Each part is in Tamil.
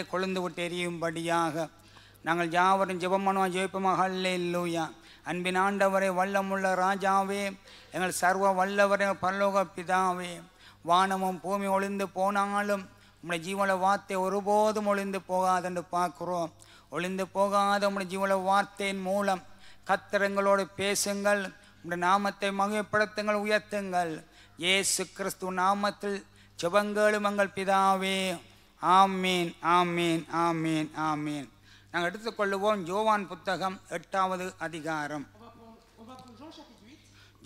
அக்கினியிலே கொழுந்து விட்டு எரியும்படியாக நாங்கள் யாவரும் ஜெபமனும் ஜெயிப்போமா. ஹல்லேலூயா. அன்பின் ஆண்டவரே, வல்லமுள்ள ராஜாவே, எங்கள் சர்வ வல்லவரே, பரலோக பிதாவே, வானமும் பூமி ஒளிந்து போனாலும் உம்முடைய ஜீவன வார்த்தை ஒருபோதும் ஒளிந்து போகாதென்று பார்க்கிறோம். ஒளிந்து போகாத உம்முடைய ஜீவன வார்த்தையின் மூலம் கர்த்தரங்களோடு பேசுங்கள். உம்முடைய நாமத்தை மகிமைப்படுத்துங்கள், உயர்த்துங்கள். இயேசு கிறிஸ்து நாமத்தில் ஜெபங்களும் எங்கள் பிதாவே. ஆமீன், ஆமீன், ஆமீன், ஆமீன். நாங்கள் எடுத்துக்கொள்ளுவோம் யோவான் புத்தகம் 8வது அதிகாரம்.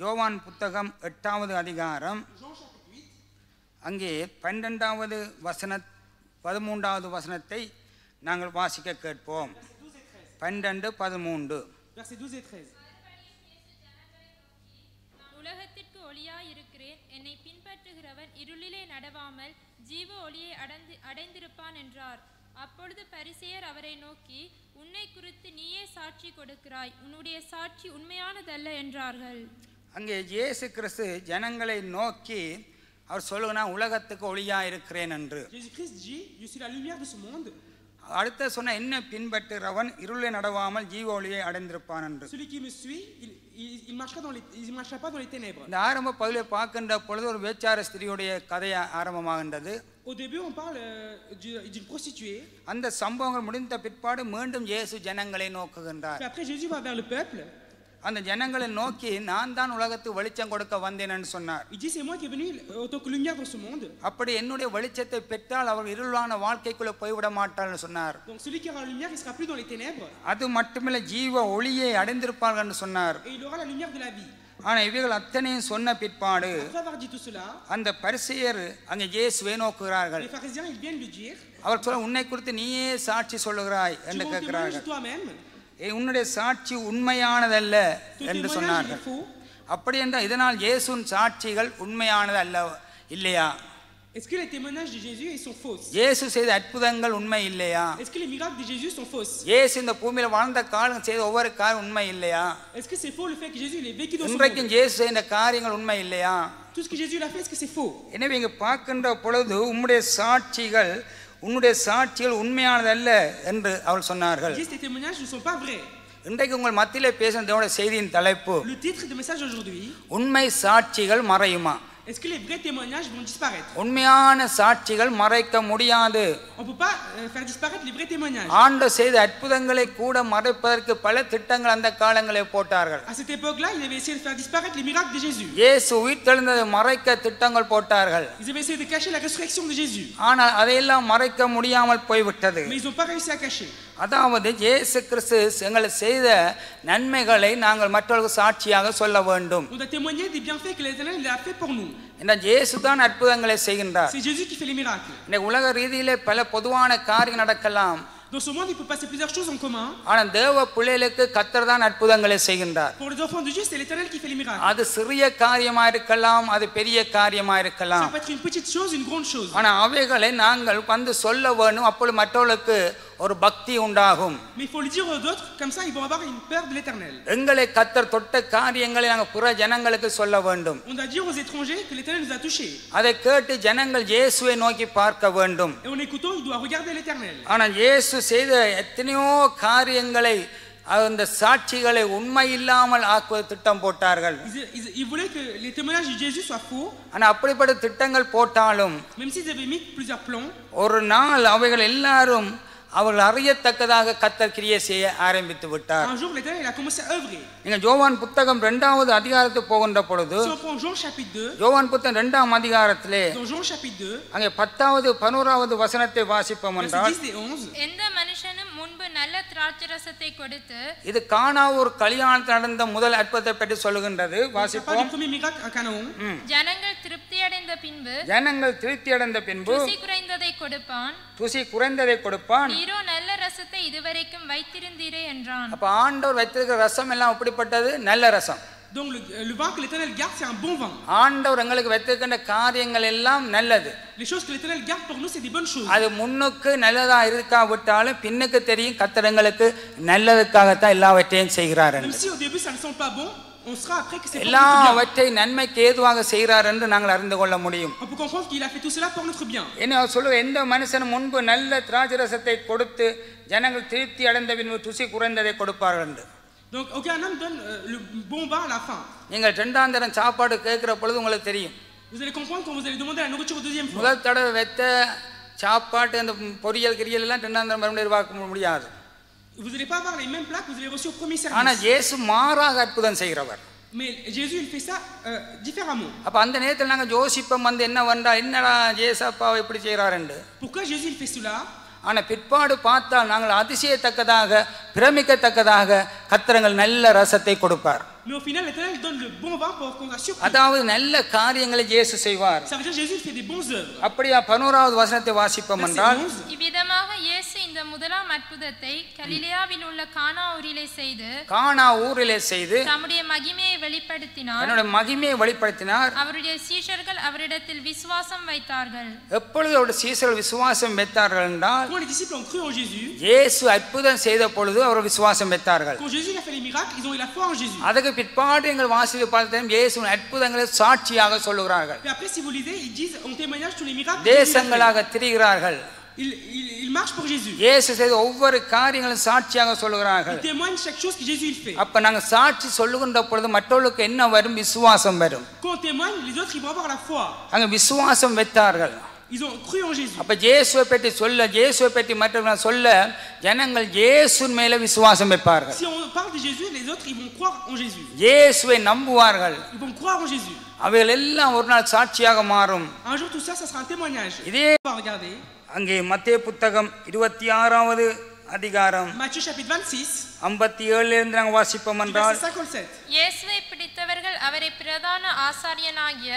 யோவான் புத்தகம் 8வது அதிகாரம். அங்கே 12வது வசன 13வது வசனத்தை நாங்கள் வாசிக்க கேட்போம். 12-13. உலகத்திற்கு ஒளியாயிருக்கிறேன், என்னை பின்பற்றுகிறவன் இருளிலே நடவாமல் ஜீவ ஒளியை அடைந்திருப்பான் என்றார். அப்பொழுது பரிசேயர் அவரை நோக்கி, உன்னை குறித்து நீயே சாட்சி கொடுக்கிறாய், உன்னுடைய சாட்சி உண்மையானதல்ல என்றார்கள். அங்கே இயேசு கிறிஸ்து ஜனங்களை நோக்கி அவர் சொல்லுகிறார், உலகத்துக்கு ஒளியா இருக்கிறேன் என்று. அடுத்த சொன்ன, என்ன பின்பற்றுகிறவன் இருளை நடவாமல் ஜீவ ஒளியை அடைந்திருப்பான் என்று. இந்த ஆரம்ப பகுதியை பார்க்கின்ற பொழுது ஒரு வேச்சார ஸ்திரியுடைய கதையை ஆரம்பமாகின்றது. அந்த சம்பவங்கள் முடிந்த பிற்பாடு மீண்டும் இயேசு ஜனங்களை நோக்குகின்றார். அந்த ஜனங்களை நோக்கி, நான் தான் உலகத்துக்கு வெளிச்சம் கொடுக்க வந்தேன் என்று சொன்னார். அப்படி என்னுடைய வெளிச்சத்தை பெற்றால் அவர் இருளான வாழ்க்கைக்குள்ள போய்விட மாட்டார் சொன்னார். அது மட்டுமில்லை, ஜீவ ஒளியை அடைந்திருப்பார்கள் என்று சொன்னார். ஆனா இவைகள் அத்தனையும் சொன்ன பிற்பாடு அந்த பரிசேயர் அங்கே இயேசுவை நோக்குகிறார்கள். அவர் சொல்ல, உன்னை குறித்து நீயே சாட்சி சொல்லுகிறாய் என்று கேட்கிறார்கள். உன்னுடைய சாட்சி உண்மையானதல்ல என்று சொன்னார்கள். அப்படி என்றால் இதனால் இயேசுவின் சாட்சிகள் உண்மையானது அல்ல இல்லையா? இயேசு செய்த அற்புதங்கள் உண்மை இல்லையா? இயேசு இந்த பூமியில வாழ்ந்த காலம் செய்த ஒவ்வொரு காரியம் உண்மை இல்லையா? இன்றைக்கும் இயேசு செய்த காரியங்கள் உண்மை இல்லையா? எனவே இங்க பார்க்கின்ற பொழுது உம்முடைய சாட்சிகள் உண்மையானதல்ல என்று அவள் சொன்னார்கள். இன்றைக்கு உங்கள் மத்தியிலே பேசும் தேவனுடைய செய்தியின் தலைப்பு, உண்மை சாட்சிகள் மறையுமா? Est-ce que les vrais témoignages vont disparaître? உண்மையான சாட்சிகள் மறைக்க முடியாது. On peut pas faire disparaître les vrais témoignages. ஆண்டவர் செய்த அற்புதங்களை கூட மறைப்பதற்கு பல திட்டங்கள் அந்த காலங்களில் போட்டார்கள். À cette époque-là, ils avaient essayé de faire disparaître les miracles de Jésus. இயேசு உயிர்த்தெழுந்ததை மறைக்க திட்டங்கள் போட்டார்கள். Ils avaient essayé de cacher la résurrection de Jésus. ஆனால் அதையெல்லாம் மறைக்க முடியாமல் போய்விட்டது. Mais ils n'ont pas réussi à cacher. அதாவது இயேசு கிறிஸ்து எங்களை செய்த நன்மைகளை நாங்கள் மற்றவர்களுக்கு சாட்சியாக சொல்ல வேண்டும். On doit témoigner des bienfaits que l'Éternel a fait pour nous. இந்த இயேசு தான் அற்புதங்களை செய்கின்றார். C'est Jésus qui fait les miracles. இந்த உலக ரீதியிலே பல பொதுவான காரியங்கள் நடக்கலாம். Dans ce monde, il peut passer plusieurs choses en commun. ஆனால் தேவ பிள்ளைகளுக்கு கர்த்தர் தான் அற்புதங்களை செய்கின்றார். Pour les enfants de Dieu, c'est l'Éternel qui fait les miracles. அது சிறிய காரியமா இருக்கலாம், அது பெரிய காரியமா இருக்கலாம். Ça peut être une petite chose, une grande chose. ஆனால் அவைகளை நாங்கள் வந்து சொல்ல வேண்டும், அப்பொழுது மற்றவர்களுக்கு ஒரு பக்தி உண்டாகும். Mais il faut le dire aux autres, comme ça ils vont avoir une peur de l'Éternel. எங்களை கர்த்தர் தொட்ட காரியங்களை நாங்கள் புற ஜனங்களுக்கு சொல்ல வேண்டும். On doit dire aux étrangers que l'Éternel nous a touchés. அதை கேட்டு ஜனங்கள் இயேசுவை நோக்கி பார்க்க வேண்டும். Et en écoutant, ils doivent regarder l'Éternel. ஆனால் இயேசு செய்த எத்தனையோ காரியங்களை அந்த சாட்சிகளை உண்மை இல்லாமல் ஆக்குவது திட்டம் போட்டார்கள். Ils voulaient que les témoignages de Jésus soient faux. ஆனால் அப்படிப்பட்ட திட்டங்கள் போட்டாலும் Même s'ils avaient mis plusieurs plans, ஒரு நாள் அவைகள் எல்லாரும் அவர்கள் அறியத்தக்கதாக கர்த்தர் கிரியை செய்ய ஆரம்பித்து விட்டார். un jour l'Éternel a commencé à œuvrer. நீங்க யோவான் புத்தகம் 2வது அதிகாரத்துக்கு போகின்ற பொழுது, Si on prend Jean chapitre 2, யோவான் புத்தகம் 2ஆம் அதிகாரத்திலே dans Jean chapitre 2, அங்கே 10வது 11வது வசனத்தை வாசிப்போம் என்றால், versets 10 et 11, எந்த மனுஷனும் முன்பு நல்ல திராட்சரசத்தை கொடுத்து, இது கானாவூர் கல்யாணத்தில் நடந்த முதல் அற்புதத்தை பற்றி சொல்லுகின்றது. ça parle du வாசிப்போம். premier miracle à Canaan. ஜனங்கள் திருப்தியடைந்த பின்பு ஜனங்கள் திருப்தி அடைந்த பின்பு ருசி குறைந்ததை கொடுப்பான், ருசி குறைந்ததை கொடுப்பான். நீரோ நல்ல ரசத்தை இதுவரைக்கும் வைத்திருந்தீரே என்றான். அப்ப ஆண்டவர் வைத்திருக்கிற ரசம் எல்லாம் அப்படிப்பட்டது, நல்ல ரசம். Donc le vin que l'Éternel garde, c'est un bon vin. ஆண்டவர் எங்களுக்கு வைத்திருக்கின்ற காரியங்கள் எல்லாம் நல்லது. Les choses que l'Éternel garde pour nous, c'est des bonnes choses. அது முன்னுக்கு நல்லதா இருக்காவிட்டாலும் பின்னுக்கு தெரியும் கர்த்தர் எங்களுக்கு நல்லதுக்காகத்தான் எல்லாவற்றையும் செய்கிறார். Même si au début ça ne sent pas bon, on sera après que c'est pour notre bien. எல்லாவற்றை நன்மைக்கு ஏதுவாக செய்கிறார் என்று நாங்கள் அறிந்து கொள்ள முடியும். On peut comprendre qu'il a fait tout cela pour notre bien. என்ன சொல்ல எந்த மனுஷன் முன்பு நல்ல திராட்சரசத்தை கொடுத்து ஜனங்கள் திருப்தி அடைந்த பின்பு ருசி குறைந்ததை கொடுப்பார்கள் என்று. Donc aucun homme donne le bon vin à la fin. நீங்கள் இரண்டாம் தரம் சாப்பாடு கேட்கிற பொழுது உங்களுக்கு தெரியும். Vous allez comprendre quand vous allez demander la nourriture au deuxième fois. முதல் தடவை வெத்த சாப்பாட்டு அந்த பொரியல் கிரியல் எல்லாம் இரண்டாம் தரம் மறுபடியும் எதிர்பார்க்க முடியாது. Vous n'allez pas avoir les mêmes plats que vous avez reçus au premier service. ஆனால் இயேசு மாறாக அற்புதம் செய்கிறவர். Mais Jésus il fait ça différemment. அப்ப அந்த நேரத்தில் நாங்கள் யோசிப்போம் வந்து என்ன வந்தா என்னடா ஜேசப்பாவை இப்படி செய்கிறார் என்று. Pourquoi Jésus il fait cela? ஆனால் பிற்பாடு பார்த்தால் நாங்கள் அதிசயத்தக்கதாக பிரமிக்கத்தக்கதாக கர்த்தர் நல்ல ரசத்தை கொடுப்பார். Mais au final l'Éternel donne le bon vin pour qu'on soit surpris. அதாவது நல்ல காரியங்களை இயேசு செய்வார். Ça veut dire Jésus il fait des bonnes œuvres. அப்படியா 11வது வசனத்தை வாசிப்போம் என்றால் இவ்விதமாக இயேசு இந்த முதலாம் அற்புதத்தை கலிலேயாவில் உள்ள கானா ஊரிலே செய்து கானா ஊரிலே செய்து தம்முடைய மகிமையை வெளிப்படுத்தினார். தன்னுடைய மகிமையை வெளிப்படுத்தினார். அவருடைய சீஷர்கள் அவரிடத்தில் விசுவாசம் வைத்தார்கள். எப்பொழுது அவருடைய சீஷர்கள் விசுவாசம் வைத்தார்கள் என்றால் Quand les disciples ont cru en Jésus, இயேசு அற்புதம் செய்த பொழுது அவர் விசுவாசம் வைத்தார்கள். quand Jésus a fait les miracles, ils ont eu la foi en Jésus. அதுக்கு பிற்பாடு எங்கள் வாசித்து பார்த்தோம் இயேசுவின் அற்புதங்களை சாட்சியாக சொல்லுகிறார்கள். Et après si vous lisez, ils disent en témoignage tous les miracles. தேசங்களாக திரிகிறார்கள். Ils marchent pour Jésus. இயேசு செய்த ஒவ்வொரு காரியங்களும் சாட்சியாக சொல்லுகிறார்கள். Ils témoignent chaque chose que Jésus il fait. அப்ப நாங்க சாட்சி சொல்லுகின்ற பொழுது மற்றவர்களுக்கு என்ன வரும்? விசுவாசம் வரும். Quand on témoigne, les autres ils vont avoir la foi. அங்க விசுவாசம் வைத்தார்கள். Ils ont cru en Jésus. அப்ப இயேசுவை பற்றி மற்றவர்கள் சொல்ல ஜனங்கள் இயேசுவின் மேல விசுவாசம் வைப்பார்கள். Si on parle de Jésus, les autres ils vont croire en Jésus. இயேசுவை நம்புவார்கள். Ils vont croire en Jésus. அவைகள் எல்லாம் ஒரு நாள் சாட்சியாக மாறும். Un jour tout ça sera un témoignage. இதே On va regarder அங்கே மத்தேயு புத்தகம் 26வது அதிகாரம் Matthieu chapitre 26 57 இருந்து நாங்கள் வாசிப்போம் என்றால் verset 57. இயேசுவை பிடித்தவர்கள் அவரை பிரதான ஆசாரியனாகிய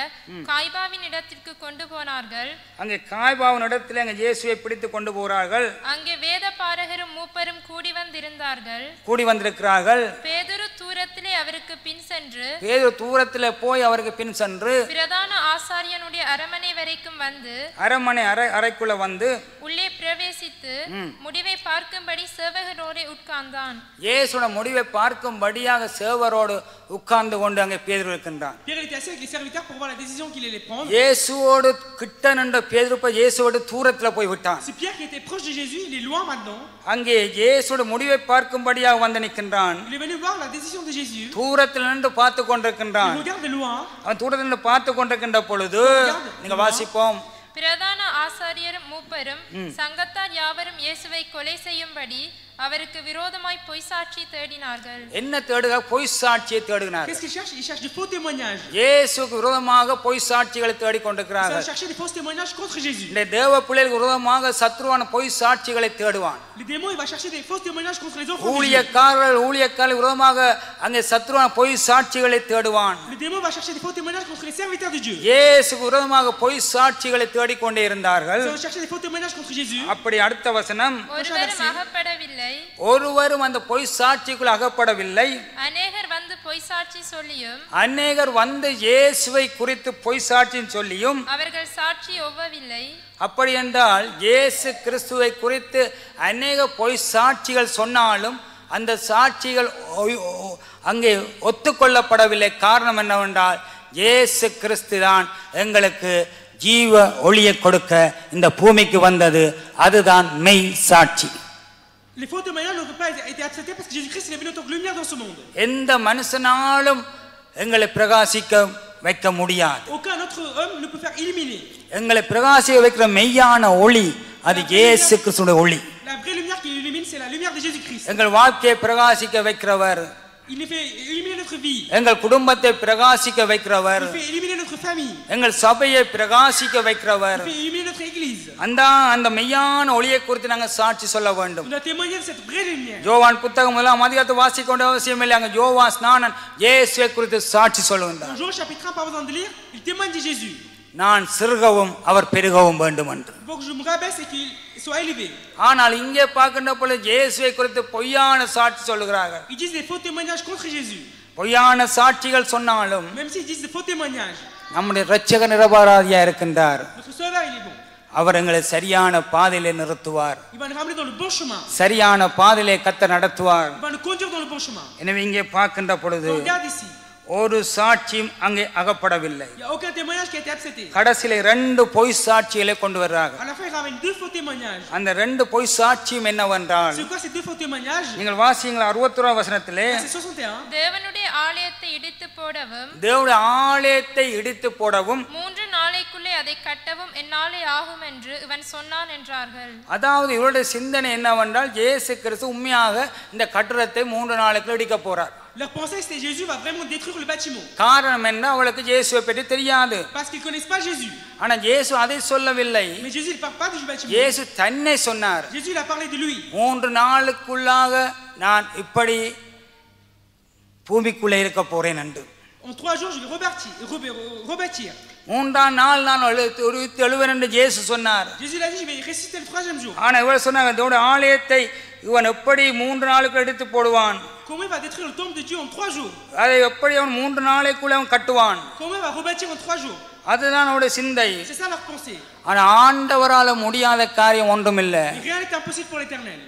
காய்பாவின் இடத்திற்கு கொண்டு போனார்கள். அங்கே காய்பாவின் இடத்துல அங்கே இயேசுவை பிடித்து கொண்டு போகிறார்கள். அங்கே வேத பாரகரும் மூப்பரும் கூடி வந்திருக்கிறார்கள். பேதுரு தூரத்திலே அவருக்கு பின் சென்று தூரத்தில் போய் அவருக்கு பின் சென்று பிரதான ஆசாரியனுடைய அரமனை வரைக்கும் வந்து அரமனை அறைக்குள்ள வந்து உள்ளே பிரவேசித்து முடிவை பார்க்கும்படி சேவகரோடு உட்கார்ந்தான். இயேசுவோட முடிவை பார்க்கும்படியாக சேவரோடு உட்கார்ந்து கொண்டு அங்கே பேதுரு இருக்கின்றான். Pierre était assis avec les serviteurs pour voir la décision qu'il allait prendre. இயேசுவோடு கிட்ட நின்ற பேதுரு இயேசுவோடு தூரத்தில் போய் விட்டான். C'est Pierre qui était proche de Jésus, il est loin maintenant. அங்கே இயேசுவோட முடிவை பார்க்கும்படியாக வந்து நிற்கின்றான். Il est venu voir la décision de Jésus. தூரத்தில் நின்று பார்த்து கொண்டிருக்கின்றான். Il regarde de loin. அவன் தூரத்தில் நின்று பார்த்து கொண்டிருக்கின்ற பொழுது நீங்க வாசிப்போம். பிரதான ஆசாரியரும் மூப்பரும் சங்கத்தார் யாவரும் இயேசுவை கொலை செய்யும்படி அவருக்கு விரோதமாய் பொய் சாட்சி தேடினார்கள். என்ன தேடுகிறார்? பொய் சாட்சியை தேடுகிறார்கள். Qu'est-ce qu'ils cherchent? Ils cherchent de faux témoignages. இயேசுவுக்கு விரோதமாக பொய் சாட்சிகளை தேடிக் கொண்டிருக்கிறார்கள். Ils cherchent des faux témoignages contre Jésus. இந்த தேவ பிள்ளைகளுக்கு விரோதமாக சத்ருவான பொய் சாட்சிகளை தேடுவான். Les démons il va chercher des faux témoignages contre les autres. ஊழியக்காரர்கள் விரோதமாக அங்கே சத்ருவான பொய் சாட்சிகளை தேடுவான். Les démons va chercher des faux témoignages contre les serviteurs de Dieu. இயேசுவுக்கு விரோதமாக பொய் சாட்சிகளை தேடிக்கொண்டே இருந்தார்கள். Ils cherchaient des faux témoignages contre Jésus. அப்படி அடுத்த வசனம் ஒருவரும் அகப்படவில்லை. ஒருவரும் அந்த பொய் சாட்சிக்குள் அகப்படவில்லை. அநேகர் வந்து பொய் சாட்சி சொல்லியும் அநேகர் வந்து இயேசுவை குறித்து பொய் சாட்சி சொல்லியும் அவர்கள் சாட்சி ஒவ்வவில்லை. அப்படி என்றால் இயேசு கிறிஸ்துவை குறித்து அநேக பொய் சாட்சிகள் சொன்னாலும் அந்த சாட்சிகள் அங்கே ஒத்துக்கொள்ளப்படவில்லை. காரணம் என்னவென்றால் இயேசு கிறிஸ்து தான் எங்களுக்கு ஜீவ ஒளியை கொடுக்க இந்த பூமிக்கு வந்தது. அதுதான் மெய் சாட்சி. Les faux témoignages n'ont pas été acceptés parce que Jésus-Christ est venu en tant que lumière dans ce monde. எந்த மனுஷனாலும் எங்களை பிரகாசிக்க வைக்க முடியாது. Aucun autre homme ne peut faire illuminer. எங்களை பிரகாசிக்க வைக்கிற மெய்யான ஒளி அது இயேசு கிறிஸ்துவின் ஒளி. La vraie lumière qui illumine c'est la lumière de Jésus-Christ. எங்கள் வாழ்க்கையை பிரகாசிக்க வைக்கிறவர். Il fait illuminer notre vie. எங்கள் குடும்பத்தை பிரகாசிக்க வைக்கிறவர். Il fait illuminer notre famille. எங்கள் சபையை பிரகாசிக்க வைக்கிறவர். Il fait illuminer notre église. அந்த மெய்யான ஒளியை குறித்து நாங்கள் சாட்சி சொல்ல வேண்டும். On doit témoigner de cette vraie lumière. யோவான் புத்தகம் 1ஆம் அதிகாரத்தை வாசிக்க வேண்டிய அவசியம் இல்லை. அங்கே யோவான் ஸ்நானன் இயேசுவை குறித்து சாட்சி சொல்லுகிறார். Dans Jean chapitre 1 pas besoin de lire, il témoigne de Jésus. நான் சிறுகவும் அவர் பெருகவும் வேண்டும் என்று. Pour que je me rabaisse et qu'il soit élevé. ஆனால் இங்கே பார்க்கின்ற பொழுது இயேசுவை குறித்து பொய்யான சாட்சி சொல்லுகிறார்கள். Ils disent des faux témoignages contre Jésus. பொய்யான சாட்சிகள் சொன்னாலும் Même s'ils disent des faux témoignages. நம்முடைய இரட்சகர் நிரபராதியா இருக்கின்றார். Notre sauveur il est bon. அவர் எங்களை சரியான பாதையிலே நிறுத்துவார். Il va nous ramener dans le bon chemin. சரியான பாதையிலே கர்த்தர் நடத்துவார். Il va nous conduire dans le bon chemin. எனவே இங்கே பார்க்கின்ற பொழுது Regarde ici. ஒரு சாட்சியும் அங்கே அகப்படவில்லை. Il n'y a aucun témoignage qui a été accepté. கடைசியில 2 பொய் சாட்சிகளை கொண்டு வர்றாங்க. À la fin, il ramène 2 faux témoignages. அந்த 2 பொய் சாட்சியும் என்னவென்றால், C'est quoi ces 2 faux témoignages? நீங்கள் வாசிங்களா 61 வசனத்திலே, C'est 61. தேவனுடைய ஆலயத்தை இடித்து போடவும் தேவனுடைய ஆலயத்தை இடித்து போடவும் 3 நாளைக்குள்ளே அதை கட்டவும் என்னாலே ஆகும் என்று இவன் சொன்னான் என்றார்கள். அதாவது இவருடைய சிந்தனை என்னவென்றால், இயேசு கிறிஸ்து உண்மையாக இந்த கட்டடத்தை 3 நாளுக்குள்ள இடிக்க போறார். Leur pensée c'était Jésus va vraiment détruire le bâtiment. காரணம் என்ன? அவளுக்கு இயேசுவை பற்றி தெரியாது. Parce qu'ils connaissent pas Jésus. ஆனா இயேசு அதை சொல்லவில்லை. Mais Jésus il parle pas du bâtiment. இயேசு தன்னை சொன்னார். Jésus il a parlé de lui. 3 நாளுக்குள்ளாக நான் இப்படி பூமிக்குள்ளே இருக்க போறேன் என்று. En 3 jours je vais rebâtir. 3ஆம் நாள் நான் எழுவேன் என்று இயேசு சொன்னார். Jésus a dit je vais ressusciter le 3e jour. ஆனா இவர் சொன்னாங்க, தேவனுடைய ஆலயத்தை இவன் எப்படி 3 நாளுக்கு எடுத்து போடுவான்? Comment il va détruire le temple de Dieu en 3 jours? அதை எப்படி அவன் 3 நாளைக்குள்ள அவன் கட்டுவான்? Comment il va rebâtir en 3 jours? அதுதான் அவருடைய சிந்தை. C'est ça leur pensée. ஆனா ஆண்டவரால முடியாத காரியம் ஒன்றுமில்லை. Rien n'est impossible pour l'Éternel.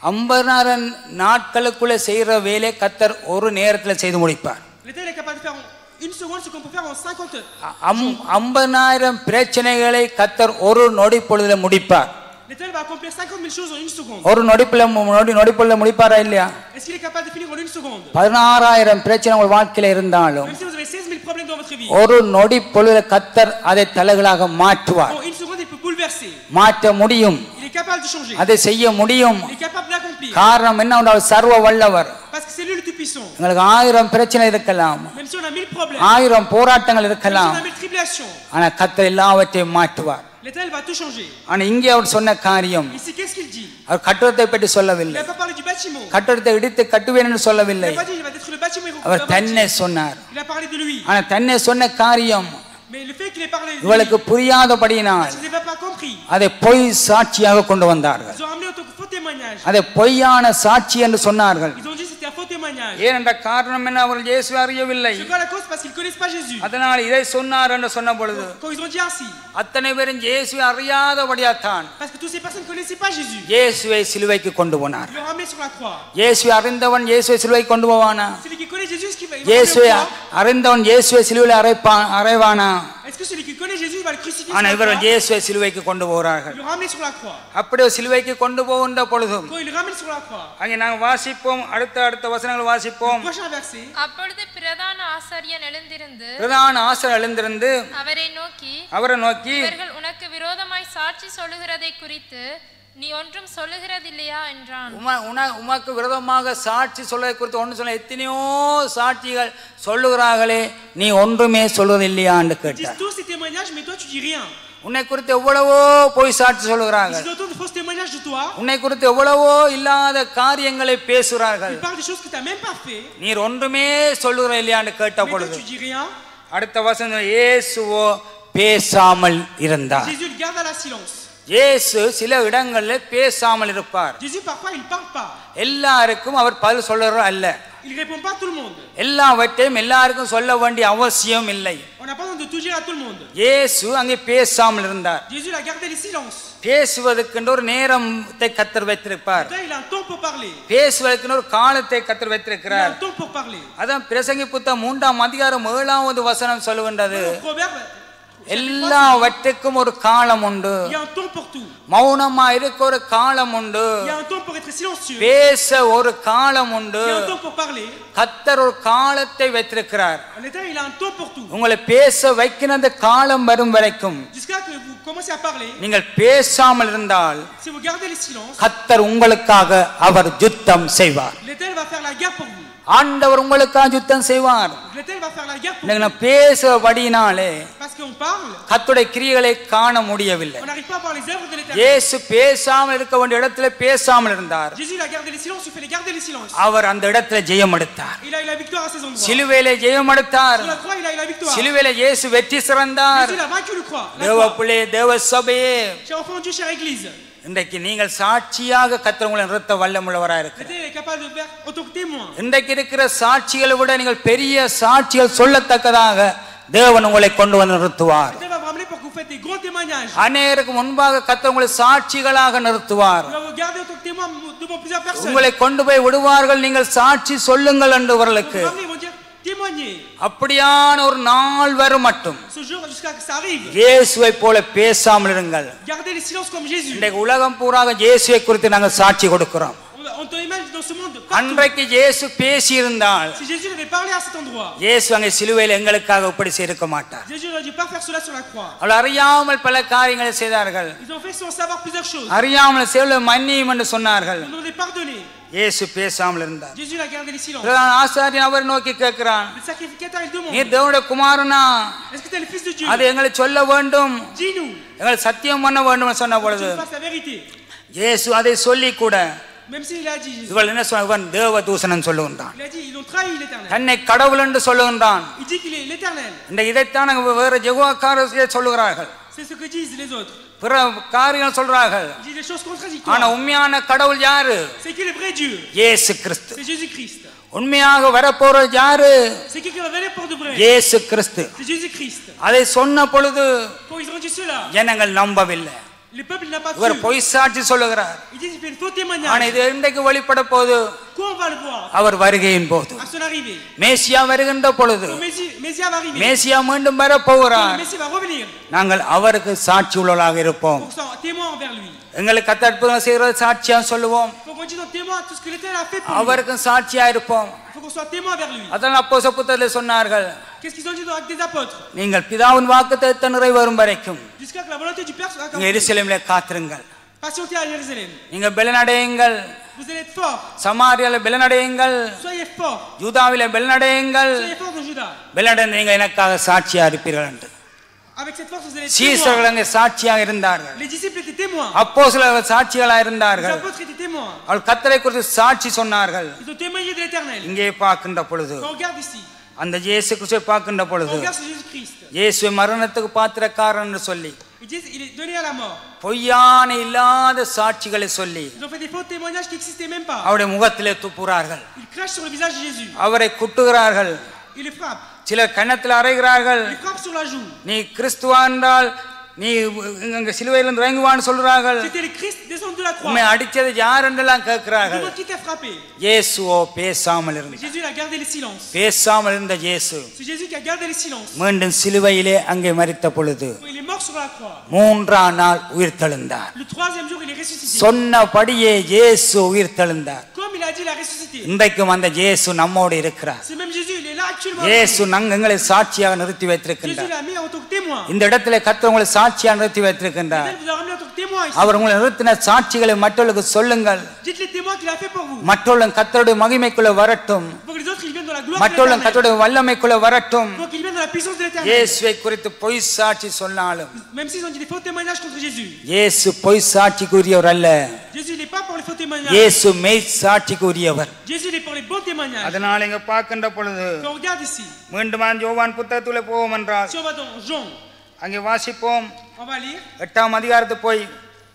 50,000 நாட்களுக்குள்ள செய்யற வேலையை கர்த்தர் ஒரு நேரத்தில் செய்து முடிப்பார். L'Éternel est capable de faire en 1 seconde ce qu'on peut faire en 50 heures. 50,000 பிரச்சனைகளை கர்த்தர் ஒரு நொடி பொழுதுல முடிப்பார். L'Éternel va accomplir 50,000 choses en 1 seconde. ஒரு நொடி பொழுதுல முடிப்பாரா இல்லையா? Est-ce qu'il est capable de finir en 1 seconde? 16,000 பிரச்சனை உங்கள் வாழ்க்கையில இருந்தாலும் Même si vous avez 16,000 problèmes dans votre vie. ஒரு நொடி பொழுதுல கர்த்தர் அதை தலைகளாக மாற்றுவார். En 1 seconde il peut bouleverser. மாற்ற முடியும். Il est capable de changer. அதை செய்ய முடியும். Il est capable d'accomplir. காரணம் என்ன? அவர் சர்வ வல்லவர். Parce que c'est lui le tout puissant. உங்களுக்கு 1000 பிரச்சனை இருக்கலாம், Même si on a 1000 problèmes. 1000 போராட்டங்கள் Même si இருக்கலாம், on a 1000 tribulations. ஆனா கர்த்தர் எல்லாவற்றையும் மாற்றுவார். L'Éternel va tout changer. ஆனா இங்கே அவர் சொன்ன காரியம், Ici qu'est-ce qu'il dit? அவர் கட்டடத்தை பற்றி Il சொல்லவில்லை. n'a pas parlé du bâtiment. கட்டடத்தை இடித்து கட்டுவேன் என்று Il சொல்லவில்லை. n'a pas dit il va détruire le bâtiment. அவர் தன்னை சொன்னார். Il a parlé de lui. ஆனா தன்னை சொன்ன காரியம் Mais le fait qu'il ait parlé de lui, இவளுக்கு புரியாதபடியினால் parce qu'ils n'avaient pas compris. அதை பொய் சாட்சியாக கொண்டு வந்தார்கள். Ils ont amené en tant que faux témoignage. அதை பொய்யான சாட்சி என்று சொன்னார்கள். Ils ont dit c'était un faux témoignage. ஏனென்ற காரணம் என்ன? அவர்கள் இயேசுவை அறியவில்லை. C'est quoi la cause? Parce qu'ils ne connaissent pas Jésus. அதனால் இதை சொன்னார் என்று சொன்ன பொழுது Quand ils ont dit ainsi, அத்தனை பேரும் இயேசுவை அறியாதபடியாத்தான் parce que toutes ces personnes ne connaissaient pas Jésus. இயேசுவை சிலுவைக்கு கொண்டு போனார். Ils l'ont amené sur la croix. இயேசுவை அறிந்தவன் இயேசுவை சிலுவைக்கு கொண்டு போவானா? Celui qui connaît Jésus, est-ce qu'il va இயேசுவை le croix? அறிந்தவன் இயேசுவை சிலுவையில் அறைவானா? Est-ce que celui qui connaît Jésus il va le crucifier ஆனா sur la இவர்கள் croix? இயேசுவை சிலுவைக்கு கொண்டு போகிறார்கள். Ils l'ont ramené sur la croix. அப்படியே சிலுவைக்கு கொண்டு போகின்ற பொழுதும் Quand ils le ramènent sur la croix, அங்கே நாங்கள் வாசிப்போம், அடுத்த வசனங்கள் வாசிப்போம். prochain verset, அப்பொழுது பிரதான ஆசாரியன் எழுந்திருந்து பிரதான ஆசாரியர் எழுந்திருந்து அவரை நோக்கி இவர்கள் உனக்கு விரோதமாய் சாட்சி சொல்லுகிறதை குறித்து நீ ஒன்றும் சொல்லுகிறதில்லையா என்றான். உமக்கு விரோதமாக சாட்சி சொல்வதை குறித்து ஒன்று சொல்ல எத்தனையோ சாட்சிகள் சொல்லுகிறார்களே, நீ ஒன்றுமே சொல்வதில்லையா என்று ils கேட்டார். disent tous ces témoignages mais toi tu dis rien. உன்னை குறித்து எவ்வளவோ பொய் சாட்சி Ils சொல்லுகிறார்கள். disent autant de faux témoignages de toi. உன்னை குறித்து எவ்வளவோ இல்லாத காரியங்களை பேசுகிறார்கள். Ils parlent des choses que tu n'as même pas fait. நீர் ஒன்றுமே சொல்லுகிற இல்லையான்னு கேட்ட Mais toi பொழுது tu dis rien. அடுத்த வசனம், இயேசுவோ பேசாமல் இருந்தார். Jésus il garde la silence. இயேசு சில இடங்களில் பேசாமல் இருப்பார். Jésus parfois il parle pas. எல்லாருக்கும் அவர் பதில் சொல்லுறவர் அல்ல. Il répond pas à tout le monde. எல்லாவற்றையும் எல்லாருக்கும் சொல்ல வேண்டிய அவசியம் இல்லை. On n'a pas besoin de tout dire à tout le monde. இயேசு அங்கே பேசாமல் இருந்தார். Jésus il a gardé le silence. பேசுவதற்கென்று ஒரு நேரத்தை கர்த்தர் வைத்திருப்பார். Il a un temps pour parler. பேசுவதற்கென்று ஒரு காலத்தை கர்த்தர் Il a வைத்திருக்கிறார். un temps pour parler. அதான் பிரசங்கி புத்தகம் 3ஆம் அதிகாரம் 7வது வசனம் சொல்லுகின்றது, Proverbe, எல்லாவற்றுக்கும் ஒரு காலம் உண்டு. il y a un temps pour tout. மௌனமா இருக்க ஒரு காலம் உண்டு. Il y a un temps pour être silencieux. பேச ஒரு காலம் உண்டு. Il y a un temps pour parler. கர்த்தர் ஒரு காலத்தை வைத்திருக்கிறார். L'Éternel il a un temps pour tout. உங்களை பேச வைக்கிற அந்த காலம் வரும் வரைக்கும் Jusqu'à que vous commencez à parler, நீங்கள் பேசாமல் இருந்தால் si vous gardez le silence, கர்த்தர் உங்களுக்காக அவர் யுத்தம் செய்வார். l'Éternel va faire la guerre pour vous. ஆண்டவர் உங்களுக்காக யுத்தம் செய்வார். L'Éternel va faire la guerre pour இன்னைக்கு vous. நான் பேசுவபடியினாலே Parce qu'on parle, கர்த்தருடைய கிரியைகளை காண முடியவில்லை. on n'arrive pas à voir les œuvres de l'Éternel. இயேசு பேசாமல் இருக்க வேண்டிய இடத்துல பேசாமல் இருந்தார். Jésus il a gardé le silence, il fallait garder le silence. அவர் அந்த இடத்துல ஜெயம் எடுத்தார். Il a eu la victoire à ces endroits. சிலுவையிலே ஜெயம் எடுத்தார். Sur la croix, il a eu la victoire. சிலுவையிலே இயேசு வெற்றி சிறந்தார். Jésus il a vaincu le croix. La தேவ croix. பிள்ளை, தேவ சபையே, Cher enfant de Dieu, chère Église, இன்றைக்கு நீங்கள் சாட்சியாக கர்த்தர் உங்களை நிறுத்த வல்லமுள்ளவராக இருக்கிறார். l'Éternel est capable de faire en tant que témoin. இன்றைக்கு இருக்கிற சாட்சிகளை விட நீங்கள் பெரிய சாட்சிகள் சொல்லத்தக்கதாக தேவன் உங்களை கொண்டு வந்து நிறுத்துவார். L'Éternel va vous ramener pour que vous faites des grands témoignages. அநேகருக்கு முன்பாக கர்த்தர் உங்களை சாட்சிகளாக நிறுத்துவார். Il va vous garder en tant que témoin devant plusieurs personnes. உங்களை கொண்டு போய் விடுவார்கள், நீங்கள் சாட்சி சொல்லுங்கள் என்று அவர்களுக்கு. Ils vont dire, témoigne témoigner. அப்படியான ஒரு நாள் வரும் மட்டும் Ce jour, jusqu'à ce que ça arrive. இயேசுவை போல பேசாமல் இருங்கள். Gardez les silences comme Jésus. இன்றைக்கு உலகம் பூராக இயேசுவை குறித்து நாங்கள் சாட்சி கொடுக்கிறோம். On te imagine dans ce monde. அன்றைக்கு இயேசு பேசி இருந்தால் Si Jésus avait parlé à cet endroit, இயேசு அங்கே சிலுவையில் எங்களுக்காக இப்படி செய்திருக்க மாட்டார். Jésus n'aurait dû pas faire cela sur la croix. அவள் அறியாமல் பல காரியங்களை செய்தார்கள். Ils ont fait sans savoir plusieurs choses. அறியாமல் செய்வதை மன்னியும் என்று சொன்னார்கள். Ils ont pardonné. இயேசு பேசாமல் இருந்தார். Jésus a gardé les silences. ஆசாரியன் அவர் நோக்கி கேட்கிறான், Le sacrificateur il demande, நீ தேவனுடைய குமாரனா, est-ce que tu es le fils de Dieu? அதை எங்களை சொல்ல வேண்டும், Dis-nous. எங்களை சத்தியம் பண்ண வேண்டும் சொன்ன Tu பொழுது nous fasses la vérité. இயேசு அதை சொல்லி கூட Même s'il a dit, இவள் என்ன சொன்ன, இவன் தேவ தூசணன் சொல்லுகின்றான், il a dit, ils ont trahi l'éternel. தன்னை கடவுள் என்று சொல்லுகின்றான். Il dit qu'il est l'éternel. இந்த இதைத்தான் வேற ஜெகோவாக்காரர் சொல்லுகிறார்கள், C'est ce que disent les autres. பிற காரியங்கள் சொல்றார்கள். Ils disent des choses ஆனா contradictoires. உண்மையான கடவுள் யாரு? C'est qui le vrai Dieu? இயேசு கிறிஸ்து. C'est Jésus-Christ. உண்மையாக வரப்போறது யாரு? C'est qui va venir pour de vrai? இயேசு கிறிஸ்து. C'est Jésus-Christ. அதை சொன்ன பொழுது Quand ils ont dit cela, ஜனங்கள் நம்பவில்லை. le peuple n'a pas இவர் cru. பொய் சாட்சி சொல்லுகிறார். Ils disent qu'il fait un faux ஆனா témoignage. இது இன்றைக்கு வெளிப்பட போது Quand on va le voir? அவர் வருகையின் போது, À son arrivée. மேசியா வருகின்ற பொழுது, Quand Messie va arriver. மேசியா மீண்டும் வர Quand போகிறார். le Messie va revenir. நாங்கள் அவருக்கு சாட்சி உள்ளவர்களாக இருப்போம். Pour son témoin envers lui. எங்களுக்கு கத்த அற்புதம் செய்கிறது சாட்சியா சொல்லுவோம். Il faut qu'on dise en témoin tout ce que l'éternel a fait pour nous. அவருக்கு சாட்சியா இருப்போம். Il faut qu'on soit témoin envers lui. அதான் அப்போஸ்தலர் புத்தகத்தில் சொன்னார்கள், Qu'est-ce qu'ils ont dit dans l'acte des apôtres? நீங்கள் பிதாவின் வாக்குத்தத்தத்தை நிறைவேறும் வரைக்கும் Jusqu'à que la volonté du Père soit நீங்க accomplie. எருசலேமிலே காத்திருங்கள், Patientez à Jérusalem. நீங்க பலனடையுங்கள், Vous allez être forts. சமாரியால பலனடையுங்கள், Soyez forts. யூதாவிலே பலனடையுங்கள், Soyez forts de Judas. பலனடைந்து நீங்க எனக்காக சாட்சியா இருப்பீர்கள் என்று. Avec cette force, vous allez être சீசர்கள் témoins. அங்கே சாட்சியாக இருந்தார்கள், Les disciples étaient témoins. அப்போஸ்தலர்கள் சாட்சிகளா Les இருந்தார்கள். apôtres étaient témoins. அவள் கர்த்தரை குறித்து சாட்சி சொன்னார்கள். Ils ont témoigné de l'éternel. இங்கே பார்க்கின்ற பொழுது, Quand on regarde ici, அந்த இயேசு கிறிஸ்துவை பார்க்கின்ற quand பொழுது, on regarde sur Jésus-Christ, இயேசுவை மரணத்துக்கு பாத்திரக்காரன் என்று சொல்லி ils disent il est donné à la mort. பொய்யான இல்லாத சாட்சிகளை சொல்லி Ils ont fait des faux témoignages qui n'existaient même pas. அவருடைய முகத்திலே துப்புறார்கள், Ils crachent sur le visage de Jésus. அவரை குட்டுகிறார்கள், Ils le frappent. சிலர் கன்னத்தில் அறைகிறார்கள். Ils frappent sur la joue. நீ கிறிஸ்துவா என்றால் நீ அங்க சிலுவையிலிருந்து இறங்குவான்னு சொல்றார்கள். C'était le Christ descendu de la croix. உண்மை அடிச்சது யார் என்றெல்லாம் கேட்கிறார்கள். Demande qui t'a frappé. இயேசுவோ பேசாமல் இருந்தார். Jésus a gardé le silence. பேசாமல் இருந்த இயேசு C'est Jésus qui a gardé le silence. மீண்டும் சிலுவையிலே அங்கே மரித்த பொழுது Il est mort sur la croix. மூன்றாம் நாள் உயிர்த்தெழுந்தார். Le troisième jour, il est ressuscité. சொன்னபடியே இயேசு உயிர்த்தெழுந்தார். Comme il a dit, il a ressuscité. இன்றைக்கும் அந்த இயேசு நம்மோடு இருக்கிறார். C'est même Jésus, il est là actuellement. இயேசு எங்களை சாட்சியாக நிறுத்தி Jésus வைத்திருக்கின்றார். l'a mis en tant que témoin. இந்த இடத்துல கர்த்தர் உங்களை சாட்சியாக நிறுத்தி வைத்திருக்கின்றார். Il vous a ramené en tant que témoin ici. அவர் உங்களை நிறுத்தின சாட்சிகளை மற்றவர்களுக்கு சொல்லுங்கள். Dites les témoins qu'il a fait pour vous. மற்றவர்களும் கர்த்தருடைய மகிமைக்குள்ள வரட்டும், Pour que les autres ils viennent dans la gloire de மற்றவர்களும் l'éternel. கர்த்தருடைய வல்லமைக்குள்ள வரட்டும். Pour qu'ils viennent dans la puissance de l'éternel. இயேசுவை குறித்து பொய் சாட்சி சொன்னாலும் Même s'ils ont dit des faux témoignages contre Jésus. இயேசு பொய் சாட்சிக்குரியவர் அல்ல. Jésus il n'est pas pour les faux témoignages. இயேசு மெய் சாட்சிக்குரியவர். Jésus il est pour les bons témoignages. அதனால இங்க பார்க்கின்ற பொழுது Quand on regarde ici, மீண்டும் யோவான் புத்தகத்துல போவோம் என்றால் si on va dans Jean, அங்கே வாசிப்போம். on va lire 8ஆம் அதிகாரத்துக்கு போய்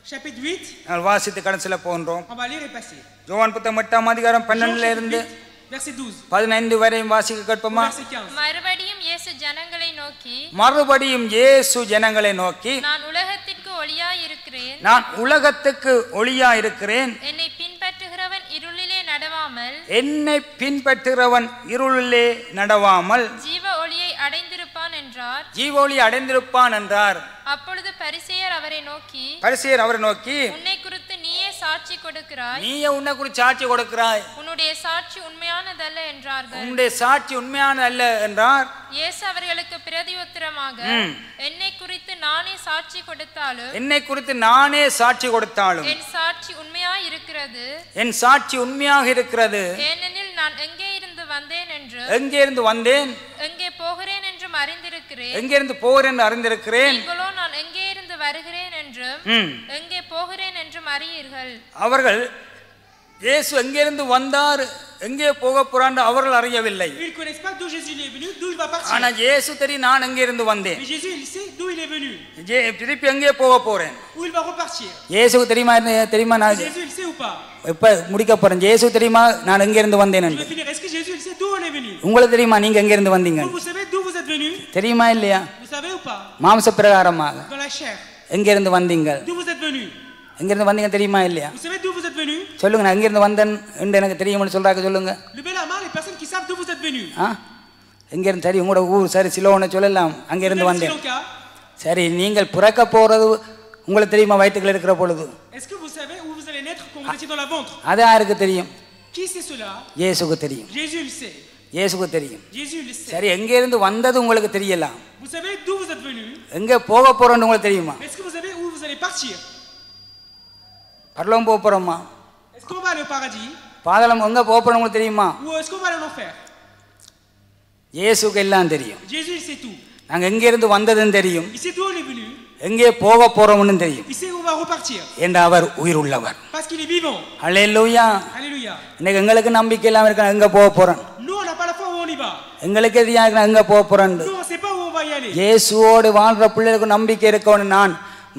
chapitre 8, நாங்கள் வாசித்து கடைசியில் போகின்றோம். on va lire et passer. யோவான் புத்தகம் 8ஆம் அதிகாரம் Jean 12 இருந்து chapitre 8, verset 12, 15 வரையும் வாசிக்க கேட்போமா? verset 15. மறுபடியும் இயேசு ஜனங்களை நோக்கி, மறுபடியும் இயேசு ஜனங்களை நோக்கி, நான் உலகத்திற்கு ஒளியாயிருக்கிறேன். நான் உலகத்துக்கு ஒளியா இருக்கிறேன். என்னை பின்பற்றுகிறவன் இருளிலே நடவாமல் என்னை பின்பற்றுகிறவன் இருளிலே நடவாமல் ஜீவ ஒளியை அடைந்திருப்பான் என்றார். ஜீவொளி அடைந்திருப்பான் என்றார். அப்பொழுது பரிசேயர் அவரை நோக்கி, பரிசேயர் அவரை நோக்கி, உன்னை குறித்து நீயே சாட்சி கொடுக்கிறாய். நீயே உன்னை குறித்து சாட்சி கொடுக்கிறாய், உன்னுடைய சாட்சி உண்மையானதல்ல என்றார்கள். உன்னுடைய சாட்சி உண்மையான அல்ல என்றார். இயேசு அவர்களுக்கு பிரதியுத்தரமாக, என்னை குறித்து நானே சாட்சி கொடுத்தாலும் என்னை குறித்து நானே சாட்சி கொடுத்தாலும் என் சாட்சி உண்மையாய் இருக்கிறது. என் சாட்சி உண்மையாக இருக்கிறது. ஏனெனில் நான் எங்கே இருந்து வந்தேன் என்று எங்கே இருந்து வந்தேன், எங்கே போகிறேன் என்றும் அறிந்திருக்கிறேன். எங்கே இருந்து போகிறேன் என்று அறிந்திருக்கிறேன். நீங்களோ நான் எங்கே இருந்து வருகிறேன் என்றும் எங்கே போகிறேன் என்றும் அறியீர்கள். அவர்கள் இயேசு எங்கிருந்து வந்தார், எங்கே போக போறான்னு அவர்கள் அறியவில்லை. Ils ne connaissent pas d'où Jésus est venu, d'où il va partir. ஆனா இயேசு தெரியும் நான் எங்கே இருந்து வந்தேன், Mais Jésus, il sait d'où il est venu, திருப்பி எங்கே போக போறேன். où il va repartir. இயேசுக்கு தெரியுமா நான் Jésus, il sait ou pas? இப்ப முடிக்க போறேன். இயேசு தெரியுமா நான் எங்க இருந்து வந்தேன் Je என்று. vais finir. Est-ce que Jésus, il sait d'où on est venu? உங்களுக்கு தெரியுமா நீங்க எங்க இருந்து வந்தீங்க? Vous savez d'où vous êtes venu? தெரியுமா இல்லையா? Vous savez ou pas? மாம்ச பிரகாரமாக Dans la chair. எங்க இருந்து வந்தீங்க, D'où vous êtes venu? எங்க இருந்து வந்தீங்க தெரியுமா இல்லையா? Vous savez d'où vous êtes venu? சொல்லுங்க. நான் எங்க இருந்து வந்தேன் என்று எனக்கு தெரியும்னு சொல்றாங்க, சொல்லுங்க. Levez la main les personnes qui savent d'où vous êtes venu. எங்கேருந்து சரி உங்களோட ஊர் சரி சிலோன்னு சொல்லலாம் அங்கேருந்து Sri வந்தேன் Lanka. சரி நீங்கள் பிறக்க போகிறது உங்களுக்கு தெரியுமா வயிற்றுக்குள்ள இருக்கிற பொழுது Est-ce que vous savez où vous allez naître quand vous étiez dans la ventre? அது யாருக்கு தெரியும் Qui sait cela? இயேசுக்கு தெரியும் Jésus le sait. இயேசுக்கு தெரியும் Jésus le sait. சரி எங்கேருந்து வந்தது உங்களுக்கு தெரியலாம் Vous savez d'où vous êtes venu? எங்கே போக போகிறோன்னு உங்களுக்கு தெரியுமா Est-ce que vous savez où vous allez partir? பரலோகம் போக போகிறோமா Est-ce qu'on va aller au paradis? பாதாளம் எங்கே போக போகிறோம் உங்களுக்கு தெரியுமா Ou est-ce qu'on va aller en enfer? இயேசுக்கு எல்லாம் தெரியும் Jésus il sait tout. நாங்கள் எங்கேருந்து வந்ததுன்னு தெரியும் Il sait d'où on est venu. எங்கே போக போகிறோம்னு தெரியும் Il sait où on va repartir. என்று அவர் உயிர் உள்ளவர் Parce qu'il est vivant. அல்லேலூயா Alléluia. இன்னைக்கு எங்களுக்கு நம்பிக்கை இல்லாமல் இருக்க எங்கே போக போகிறோம் Nous on n'a pas la foi où on y va. எங்களுக்கு எதிராக இருக்கிற எங்கே போக போகிறோம் Nous on ne sait pas où on va y aller. இயேசுவோடு வாழ்கிற பிள்ளைகளுக்கு நம்பிக்கை இருக்கணும் நான்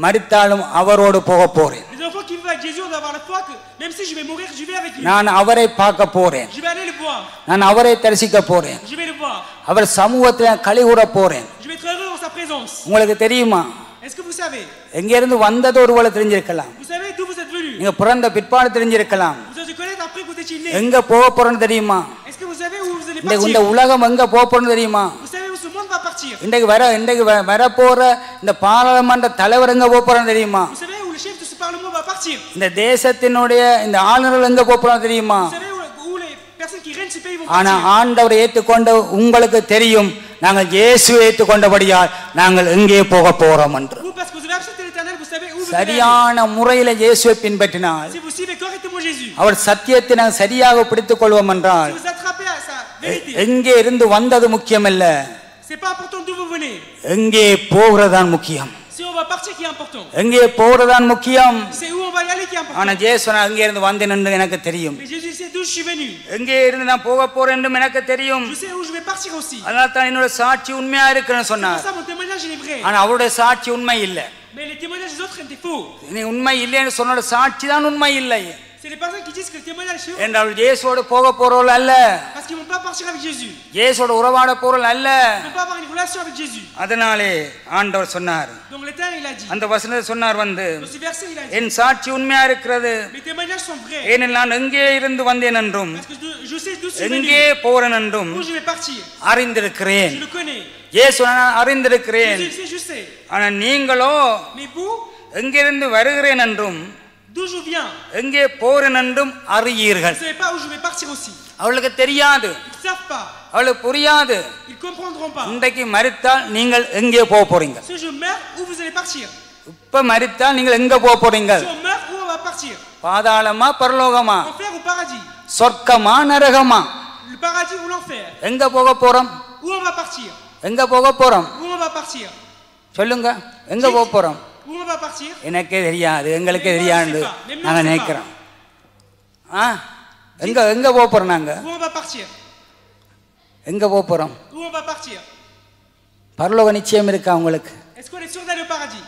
மரித்தாலும் அவரோடு போக போறேன் Les enfants qui vivent avec Jésus on doit avoir la foi que même si je vais mourir je vais avec lui. நான் அவரை பார்க்க போறேன் Je vais aller le voir. நான் அவரை தரிசிக்க போறேன் Je vais le voir. அவர் சமூகத்தில் களிகூற போறேன் Je vais être heureux en sa présence. உங்களுக்கு தெரியுமா Est-ce que vous savez? எங்கிருந்து வந்தது ஒருவேளை தெரிஞ்சிருக்கலாம் Vous savez d'où vous êtes venu? நீங்க பிறந்த பிற்பாடு தெரிஞ்சிருக்கலாம் Vous avez dû connaître après que vous étiez né. எங்க போக போறோம்னு தெரியுமா Est-ce que vous savez où vous allez இந்த partir? உலகம் எங்க போக போறோம்னு தெரியுமா Vous savez où ce monde va partir? இன்றைக்கு வரப்போற இந்த பாராளுமன்ற தலைவர் எங்க போக போறோம்னு தெரியுமா Vous savez où le chef de ce parlement va partir? இந்த தேசத்தினுடைய இந்த ஆளுநர்கள் எங்க போக போறோம்னு தெரியுமா Vous savez où les personnes qui règnent ce pays vont ஆனா partir? ஆண்டவரை ஏற்றுக்கொண்ட உங்களுக்கு தெரியும் நாங்கள் இயேசுவை ஏற்றுக்கொண்டபடியால் நாங்கள் எங்கே போக போறோம் என்று Vous parce que vous avez accepté l'Éternel, vous savez où vous allez. சரியான முறையில இயேசுவை பின்பற்றினால் Si vous suivez correctement Jésus, அவர் சத்தியத்தை நாங்கள் சரியாக பிடித்துக் கொள்வோம் என்றால் si vous attrapez à sa vérité, எங்கே இருந்து வந்தது முக்கியமல்ல c'est pas important d'où vous venez. எங்கே போகிறதான் முக்கியம் Si on va partir qui est important. எங்கே போகிறதான் முக்கியம் C'est où on va y aller qui est important. ஆனா இயேசு அங்கே இருந்து வந்தேன் என்று எனக்கு தெரியும் Mais Jésus sait d'où je suis venu. எங்கே இருந்து நான் போக போறேன் என்றும் எனக்கு தெரியும் Je sais où je vais partir aussi. அதனால தான் என்னோட சாட்சி உண்மையா இருக்குன்னு C'est pour சொன்னார் ça mon témoignage il est vrai. ஆனா அவருடைய சாட்சி உண்மை இல்லை Mais les témoignages des autres étaient faux. நீ உண்மை இல்லைன்னு சொன்னோட சாட்சி தான் உண்மை இல்லை C'est les personnes qui disent que le témoignage est faux என்றால் இயேசுவோடு போக போறவர்கள் அல்ல parce qu'ils ne vont pas partir avec Jésus. இயேசுவோடு உறவாட போறவர்கள் அல்ல Ils ne vont pas avoir une relation avec Jésus. அதனாலே ஆண்டவர் சொன்னார் Donc l'Éternel il a dit. அந்த வசனத்தை சொன்னார் வந்து Dans ce verset il a dit. என் சாட்சி உண்மையா இருக்கிறது Mes témoignages sont vrais. ஏனெனில் நான் எங்கே இருந்து வந்தேன் என்றும் Parce que je sais d'où je suis venu. எங்கே போறேன் என்றும் Où je vais partir. அறிந்திருக்கிறேன் Je le connais. இயேசு நான் அறிந்திருக்கிறேன் Jésus il sait, je sais. ஆனா நீங்களோ Mais vous, எங்கிருந்து வருகிறேன் என்றும் d'où je viens, எங்கே போறேன் என்றும் அறியீர்கள் vous ne savez pas où je vais partir aussi. அவளுக்கு தெரியாது Ils ne savent pas. அவளுக்கு புரியாது Ils ne comprendront pas. இன்றைக்கு மரித்தால் நீங்கள் எங்கே போக போறீங்க Si je meurs, où vous allez partir? இப்ப மரித்தால் நீங்கள் எங்க போக போறீங்க Si on meurt, où on va partir? பாதாளமா பரலோகமா Enfer ou paradis? சொர்க்கமா நரகமா Le paradis ou l'enfer? எங்க போக போறோம் Où on va partir? எங்க போக போறோம் Où on va partir? சொல்லுங்க எங்க போக போறோம் Où on va partir? எனக்கே தெரியாது எங்களுக்கே தெரியாது நாங்க நினைக்கிறோம் எங்க எங்க போக போறோம் நாங்க Où on va partir? எங்க போக போறோம் Où on va partir? பரலோக நிச்சயம் இருக்கா உங்களுக்கு Est-ce qu'on est sûr d'aller au paradis?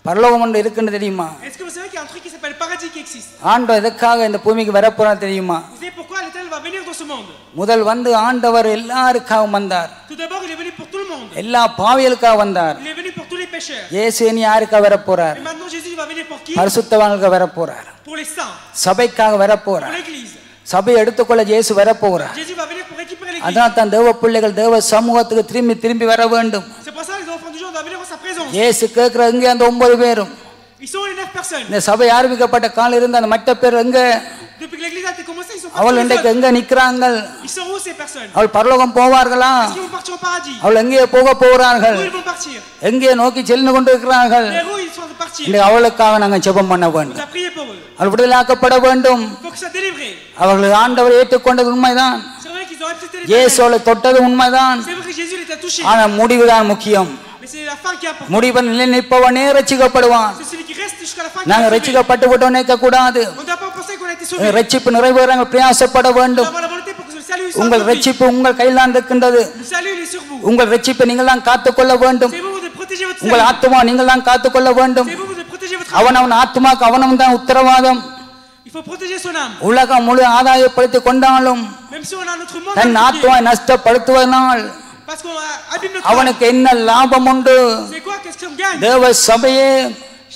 பரலோகம் ஒன்று இருக்குன்னு தெரியுமா Est-ce que vous savez qu'il y a un truc qui s'appelle le paradis qui existe? ஆண்டவர் எதுக்காக இந்த பூமிக்கு வரப்போறார் தெரியுமா Vous savez pourquoi l'Éternel va venir dans ce monde? முதல் வந்து ஆண்டவர் எல்லாருக்காகவும் வந்தார் Tout d'abord, il est venu pour tout le monde. எல்லா பாவிகளுக்காக வந்தார் Il est venu pour tous les pécheurs. இயேசு இனி யாருக்காக வரப்போறார் Et maintenant, Jésus il va venir pour qui? பரிசுத்தவான்களுக்கு வரப்போறார் Pour les saints, சபைக்காக pour வரப்போறார் l'Église. சபையை எடுத்துக்கொள்ள இயேசு வரப்போறார் Jésus va venir pour récupérer l'Église. அதான் தான் தேவ பிள்ளைகள் தேவ சமூகத்துக்கு திரும்பி திரும்பி வர வேண்டும் C'est pour ça que les enfants du jour doivent venir en sa présence. இயேசு கேட்கிற எங்கே அந்த 9 பேரும் Ils sont les 9 personnes. இந்த சபை ஆரம்பிக்கப்பட்ட காலம் இருந்த அந்த மற்ற பேர் எங்க Depuis que l'Église a été commencée, ils sont அவள் partis. இன்றைக்கு எங்க நிக்கிறாங்க Ils sont où ces personnes? அவள் பரலோகம் போவார்களா Est-ce qu'ils vont partir au paradis? அவள் எங்கே போக போகிறார்கள் Où ils vont partir? எங்கே நோக்கி சென்று கொண்டிருக்கிறார்கள் Vers où ils sont de partir? இன்றைக்கு அவளுக்காக நாங்கள் ஜெபம் பண்ண On வேண்டும் a prié pour eux. அவள் விடுதலாக்கப்பட வேண்டும் Il faut que ça délivre. அவர்கள் ஆண்டவர் ஏற்றுக்கொண்டது உண்மைதான் C'est vrai qu'ils ont accepté les இயேசுவை தொட்டது உண்மைதான் C'est vrai que Jésus les a touchés. ஆனா முடிவுதான் முக்கியம் Mais c'est la fin qui est importante. முடிவன் நிலை நிற்பவனே ரட்சிக்கப்படுவான் C'est celui qui reste jusqu'à la fin qui நாங்கள் est sauvé. ரட்சிக்கப்பட்டு விட்டோம் நினைக்க கூடாது On ne doit pas penser qu'on a été sauvé. ரட்சிப்பு நிறைவேற நாங்கள் பிரயாசப்பட On doit வேண்டும் avoir la volonté pour que ce salut soit உங்கள் accompli. ரட்சிப்பு உங்கள் கையில் தான் இருக்கின்றது Le salut il est sur vous. உங்கள் ரட்சிப்பை நீங்கள் தான் காத்துக்கொள்ள வேண்டும் C'est vous de protéger votre உங்கள் salut. ஆத்மா நீங்கள் தான் காத்துக்கொள்ள வேண்டும் C'est vous de protéger votre அவன் âme. அவன் ஆத்மாக்கு அவனவன் தான் உத்தரவாதம் Il faut protéger son âme. உலகம் முழு ஆதாயப்படுத்திக் கொண்டாலும் Même si on a notre monde தன் à ஆத்மாவை நஷ்டப்படுத்துவதனால் parce qu'on abîme notre âme. அவனுக்கு என்ன லாபம் உண்டு C'est quoi qu'est-ce qu'on gagne? தேவ சபையே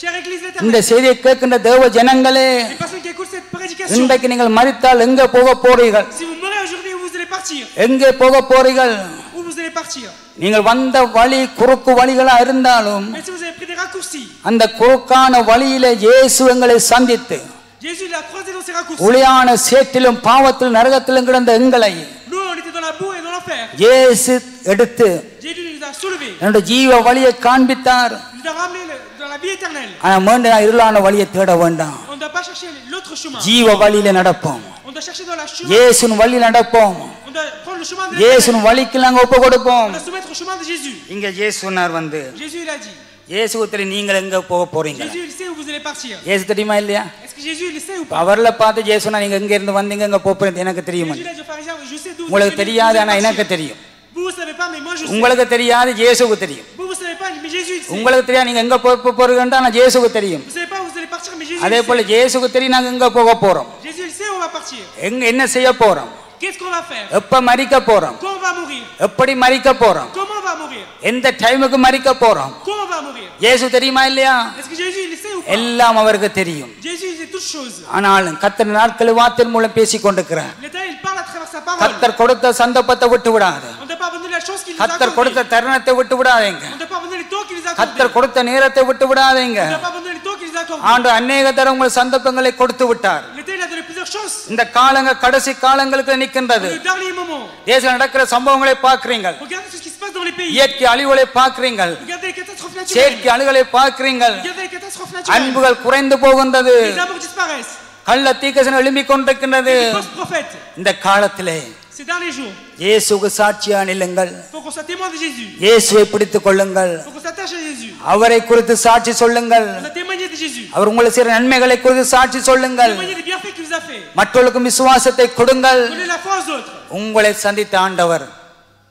Chère Église இந்த l'Éternel. செய்தியை கேட்கின்ற தேவ ஜனங்களே Les personnes qui écoutent cette prédication. இன்றைக்கு நீங்கள் மரித்தால் எங்கே போக போறீர்கள் Si vous mourrez aujourd'hui, où vous allez partir? எங்கே போக போறீர்கள் Où vous allez partir. நீங்கள் வந்த வழி குறுக்கு வழிகளா இருந்தாலும் Mais si vous avez pris des raccourcis, அந்த குறுக்கான வழியிலே இயேசு எங்களை சந்தித்து Jésus l'a croisé dans ses raccourcis. ஒளியான சேற்றிலும் பாவத்திலும் நரகத்திலும் கிடந்த எங்களை Nous, on était dans la boue et dans l'enfer. இயேசு எடுத்து Jésus nous a soulevés. என்னுடைய ஜீவ வழியை காண்பித்தார். Il nous a ramenés dans la vie éternelle. ஆனா மீண்டும் நான் இருளான வழியை தேட வேண்டாம். On ne doit pas chercher l'autre chemin. ஜீவ வழியில நடப்போம். On doit chercher dans la chemin. இயேசுவின் வழியில் நடப்போம். On doit prendre le chemin de இயேசுவின் வழிக்கு நாங்க ஒப்பு கொடுப்போம். On doit soumettre au chemin de Jésus. இங்க இயேசு சொன்னார் வந்து Jésus il a dit. இயேசு தெரியும் நீங்கள் எங்க போக போறீங்க. Jésus il sait où vous allez partir. இயேசு தெரியுமா இல்லையா? Est-ce que Jésus il sait ou pas? அவர்ல பார்த்து இயேசு சொன்னா நீங்க எங்க இருந்து வந்தீங்க எங்க போறீங்க எனக்கு தெரியும். Jésus il a dit aux pharisiens, je sais d'où vous உங்களுக்கு venez, தெரியாது vous ஆனா allez எனக்கு partir. தெரியும். Vous vous savez pas mais moi je sais. உங்களுக்கு தெரியாது இயேசுவுக்கு தெரியும். Vous savez pas mais Jésus il sait. உங்களுக்கு தெரியாது நீங்க எங்க போறீங்கன்னு ஆனா இயேசுவுக்கு தெரியும். Vous savez pas où vous allez partir mais Jésus அதே il போல sait. இயேசுவுக்கு தெரியும் நாங்க எங்க போக போறோம். Jésus il sait où on va partir. எங்க என்ன செய்ய போறோம். Qu'est-ce qu'on va faire? எப்ப மரிக்க போறோம். Quand on va mourir? எப்படி மரிக்க போறோம். Comment on va mourir? எந்த டைமுக்கு மரிக்க போறோம். Quand on va mourir? இயேசு தெரியுமா இல்லையா? Est-ce que Jésus il sait ou pas? எல்லாம் அவருக்கு தெரியும். Jésus il sait toutes choses. ஆனாலும் கர்த்தர் நாட்கள் வார்த்தையின் மூலம் பேசிக் கொண்டிருக்கிறார். L'Éternel il parle à travers sa parole. கர்த்தர் கொடுத்த சந்தர்ப்பத்தை விட்டு விடாத. On ne doit pas abandonner la chance qu'il nous a கர்த்தர் accordée. கொடுத்த தருணத்தை விட்டு விடாதீங்க. On ne doit pas abandonner le temps qu'il nous a accordé. கர்த்தர் கொடுத்த நேரத்தை விட்டு விடாதீங்க. On ne doit pas abandonner le temps qu'il nous a accordé. ஆண்டு அநேக தடவை உங்கள் சந்தர்ப்பங்களை கொடுத்து விட்டார். L'Éternel a donné plusieurs chances. இந்த காலங்க கடைசி காலங்களுக்கு நிற்கின்றது. Le dernier moment. தேசத்தில் நடக்கிற சம்பவங்களை பார்க்கிறீர்கள். Regardez ce qui se passe dans les pays. இயற்கை அழிவுகளை பார்க்கிறீர்கள். Regardez les catastrophes naturelles. செயற்கை அழிவுகளை பார்க்கிறீர்கள். Regardez les catastrophes naturelles. அன்புகள் குறைந்து போகின்றது. Les amours disparaissent. கள்ள தீர்க்கதரிசனம் எழும்பிக் கொண்டிருக்கின்றது. Les fausses prophètes. இந்த காலத்திலே Ces derniers jours. இயேசுவுக்கு சாட்சியா நில்லுங்கள். Il faut qu'on soit témoin de Jésus. இயேசுவை பிடித்துக் கொள்ளுங்கள். Il faut qu'on s'attache à Jésus. அவரை குறித்து சாட்சி சொல்லுங்கள். On a témoigné de Jésus. அவர் உங்களுக்கு செய்த நன்மைகளை குறித்து சாட்சி சொல்லுங்கள். Témoigné des bienfaits qu'il nous a fait. மற்றவர்களுக்கும் விசுவாசத்தை கொடுங்கள். Donnez la foi aux autres. உங்களை சந்தித்த ஆண்டவர்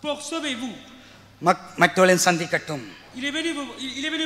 Pour sauver vous. மற்றவர்களையும் சந்திக்கட்டும். Il est venu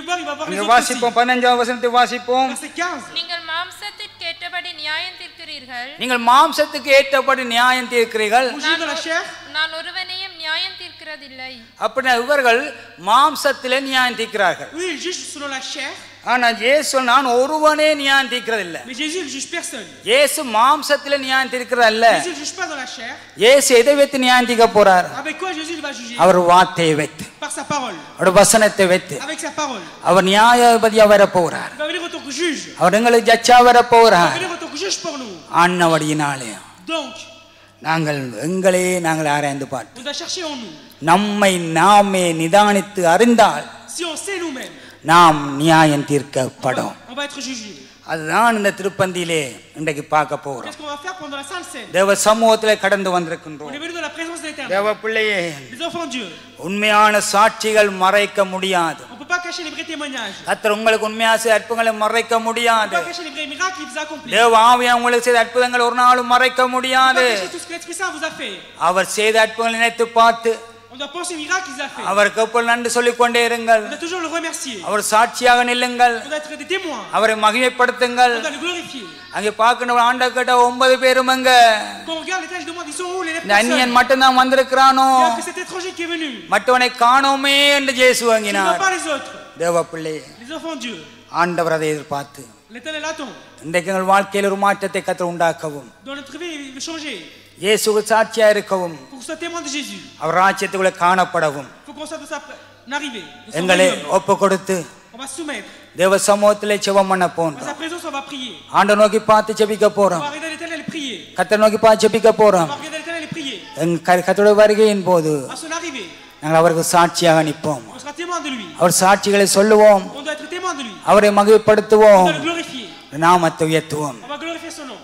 voir, il va voir les இங்க autres aussi. வாசிப்போம் 15ஆம் வசனத்தை வாசிப்போம். Verset 15. நீங்கள் மாம்சத்திற்கு ஏற்றபடி நியாயம் தீர்க்கிறீர்கள். நீங்கள் மாம்சத்துக்கு ஏற்றபடி நியாயம் தீர்க்கிறீர்கள். Vous jugez dans la chair. நான் ஒருவனையும் நியாயம் தீர்க்கிறதில்லை. அப்படின்னா இவர்கள் மாம்சத்திலே நியாயம் தீர்க்கிறார்கள். Oui, il juge selon la chair. ஆனா இயேசு நான் ஒருவனே நியாயம் தீர்க்கிறதில்ல. Mais Jésus il juge personne. இயேசு மாம்சத்திலே நியாயம் தீர்க்கிறதல்ல. Jésus ne juge pas dans la chair. இயேசு எதை வைத்து நியாயம் தீர்க்க போறார். Avec quoi Jésus il va juger? அவர் வார்த்தையை வைத்து, Par sa parole. அவர் வசனத்தை வைத்து Avec sa parole. அவர் நியாயாதிபதியா வர போகிறார். Il va venir en tant que juge. அவர் எங்களுக்கு ஜட்ஜா வர Il va போகிறார். venir en tant que juge pour nous. ஆண்டவடியினாலே Donc, நாங்கள் எங்களை ஆராய்ந்து பார்த்து on doit chercher en nous. நம்மை நாமே நிதானித்து அறிந்தால் Si on sait nous-mêmes, நாம் நியாயம் தீர்க்கப்படும். on va être jugé. அதுதான் இந்த திருப்பந்தியிலே இன்றைக்கு பார்க்க போகிறோம். Qu'est-ce qu'on va faire pendant la Sainte Seine? தேவ சமூகத்திலே கடந்து On வந்திருக்கின்றோம். est venu dans la présence de l'Éternel. தேவ பிள்ளையே, Les enfants de Dieu. உண்மையான சாட்சிகள் மறைக்க முடியாது. On ne peut pas cacher les vrais témoignages. கர்த்தர் உங்களுக்கு உண்மையான அற்புதங்களை மறைக்க On ne முடியாது. peut pas cacher les vrais miracles qu'il vous a accomplis. தேவ ஆவியா உங்களுக்கு செய்த அற்புதங்கள் ஒரு நாளும் மறைக்க On ne peut முடியாது. pas cacher tout ce que l'Esprit Saint vous a fait. அவர் செய்த அற்புதங்களை நினைத்து பார்த்து On doit penser aux miracles qu'il vous a fait. அவருக்கு எப்பொழுது நன்றி சொல்லிக் கொண்டே இருங்கள். On doit toujours le remercier. அவர் சாட்சியாக நில்லுங்கள். On doit être des témoins. அவரை மகிமைப்படுத்துங்கள். On doit le glorifier. அங்கே பார்க்கணும் ஆண்ட கேட்ட 9 பேரும் எங்க Quand on regarde l'Éternel, je demande, ils sont où les 9 இந்த அந்நியன் personnes? மட்டும்தான் வந்திருக்கிறானோ, Il y a que cet étranger qui est venu. மற்றவனை காணோமே என்று இயேசு Je ne vois வாங்கினார். pas les autres. தேவ பிள்ளையே, Les enfants de Dieu. ஆண்டவர் அதை எதிர்பார்த்து L'Éternel attend. இன்றைக்கு எங்கள் வாழ்க்கையில் ஒரு மாற்றத்தை கர்த்தர் உண்டாக்கவும், Dans notre vie, il veut changer. இயேசுக்கு சாட்சியா இருக்கவும், Pour qu'on soit témoin de Jésus. அவர் ராஜ்யத்துக்குள்ள காணப்படவும் Il faut qu'on soit dans sa arrivée. de son எங்களை royaume. ஒப்பு கொடுத்து On va se soumettre. தேவ சமூகத்திலே ஜெபம் பண்ண Dans போன்றோம். sa présence, on va prier. ஆண்டவர் நோக்கி பார்த்து ஜெபிக்க On போறோம். va regarder l'Éternel et prier. கர்த்தர் நோக்கி பார்த்து ஜெபிக்க On போறோம். va regarder l'Éternel et prier. கர்த்தருடைய வருகையின் போது À son arrivée, நாங்கள் அவருக்கு சாட்சியாக நிற்போம். on sera témoin de lui. அவர் சாட்சிகளை சொல்லுவோம். On doit être témoin de lui. அவரை On மகிமைப்படுத்துவோம். doit le glorifier. நாமத்தை உயர்த்துவோம். On va glorifier son nom.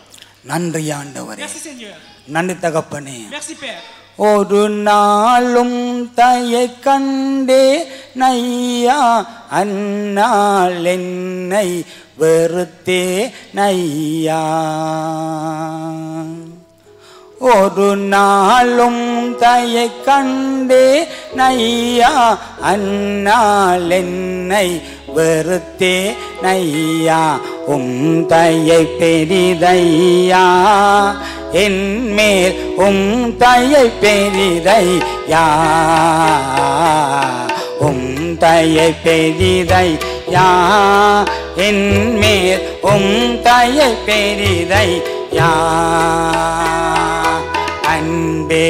நன்றி ஆண்டவரே, Merci Seigneur. நன்றி தகப்பனே. Merci Père. ஒரு நாளும் தயை கண்டே நையா, அந்நாள் என்னை வெறுத்தே நையா. ஒரு நாளும் தயை கண்டே நையா, அந்நாள் என்னை வெறுத்தே நையா. தயை பெரிதையா, என்மேல் தயை பெரிதையா. தயை பெரிதையா, என்மேல் தயை பெரிதையா. அன்பே